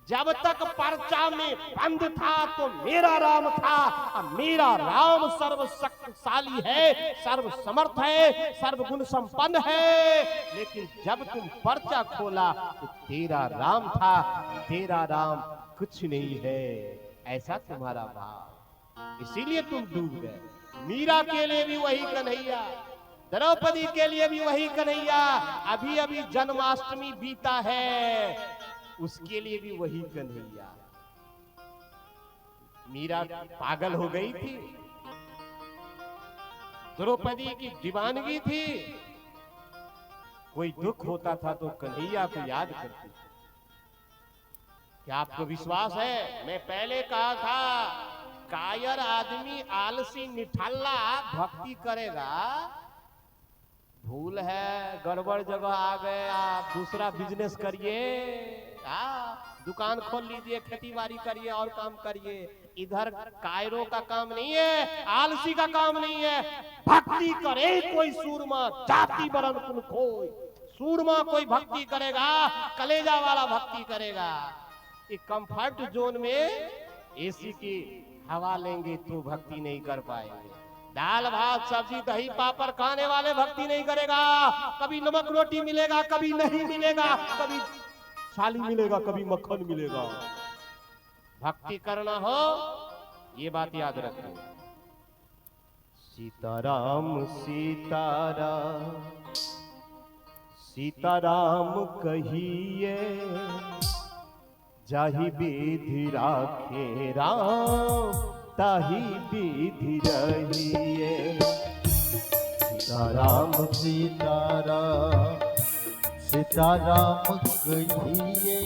जब तक पर्चा में बंद था तो मेरा राम था, और मेरा राम सर्वशक्तिशाली है, सर्व समर्थ है, सर्व गुण संपन्न है। लेकिन जब तुम पर्चा खोला तो तेरा राम था, तेरा राम कुछ नहीं है, ऐसा तुम्हारा भाव, इसीलिए तुम डूब गए। मीरा के लिए भी वही कन्हैया, द्रौपदी के लिए भी वही कन्हैया, अभी अभी जन्माष्टमी बीता है, उसके लिए भी वही कन्हैया। मीरा पागल हो गई थी, द्रौपदी की दीवानगी थी, कोई दुख होता था तो कन्हैया को याद करती थी। क्या आपको विश्वास है, मैं पहले कहा था कायर आदमी, आलसी निठल्ला भक्ति करेगा। भूल है, गड़बड़ जगह आ गए, आप दूसरा बिजनेस करिए, दुकान खोल लीजिए, खेती बाड़ी करिए और काम करिए। इधर कायरों का काम नहीं है, आलसी का काम नहीं है। भक्ति करे कोई सूरमा, जाति वरण कुल कोई। सूरमा कोई भक्ति करेगा, कलेजा वाला भक्ति करेगा। एक कंफर्ट जोन में एसी की हवा लेंगे तो भक्ति नहीं कर पाएंगे। दाल भात सब्जी दही पापड़ खाने वाले भक्ति नहीं करेगा। कभी नमक रोटी मिलेगा, कभी नहीं मिलेगा, कभी छाली मिलेगा, कभी मक्खन मिलेगा। भक्ति करना हो, ये बात याद रखो। सीताराम सीताराम सीताराम कहिए, जाहि विधि राखे राम, ताहि विधि रहिए। सीताराम सीताराम सीताराम कहिए,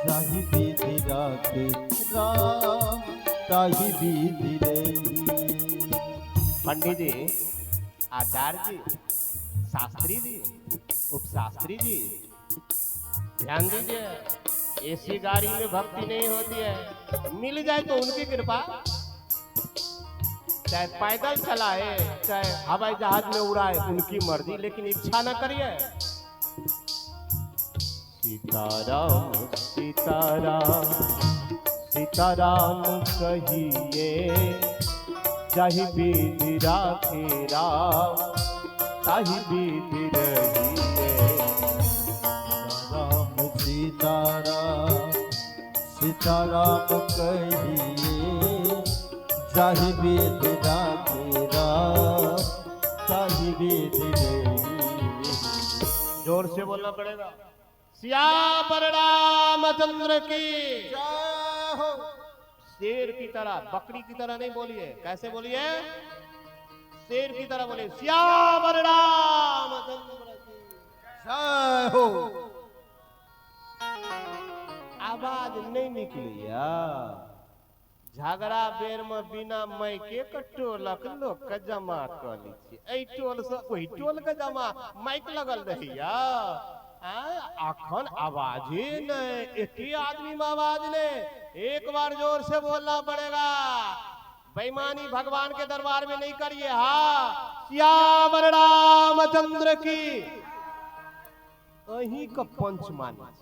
जाहि विधि राखे राम, ताहि विधि रहिए। पंडित जी, आचार्य जी, शास्त्री जी, उपशास्त्री जी, ध्यान दीजिए। ऐसी गाड़ी में भक्ति नहीं होती है, मिल जाए तो उनकी कृपा, चाहे पैदल चलाए चाहे हवाई जहाज में उड़ाए, उनकी मर्जी, लेकिन इच्छा न करिए। सीताराम सीताराम सीताराम कहिए, जाहि विधि राखे राम, ताहि विधि रहिए। राम सीताराम सीताराम कहिए, जाहि विधि राखे राम, ताहि विधि रहिए। जोर से बोलना पड़ेगा। सियावर रामचंद्र की जय हो। शेर की तरह, बकरी की तरह नहीं बोलिए। कैसे बोलिए, शेर की तरह बोलिए। सियावर रामचंद्र की जय हो। आवाज नहीं निकली यार। झगड़ा बेर में बिना मई के टोलक लोग के जमा कर लीजिए। ऐ टोल से ओही टोल के जमा माइक लगल रही यार। अखन आवाजे नहीं, एक आदमी में आवाज नहीं। एक बार जोर से बोलना पड़ेगा। बेईमानी भगवान के दरबार में नहीं करिए। हाँ, सियावर रामचंद्र की। अही का पंच मानी,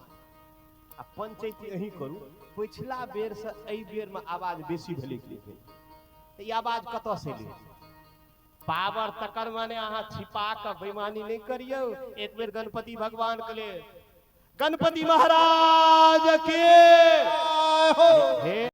आ पंचायती अही करू। पिछला बेर से एहि बेर में आवाज बेसी भेले के लिए, तो आवाज कत से ले, पावर तकर माने अहाँ छिपा के बेईमानी नहीं करियो। एक बेर गणपति भगवान के लिए, गणपति महाराज के जय हो। हे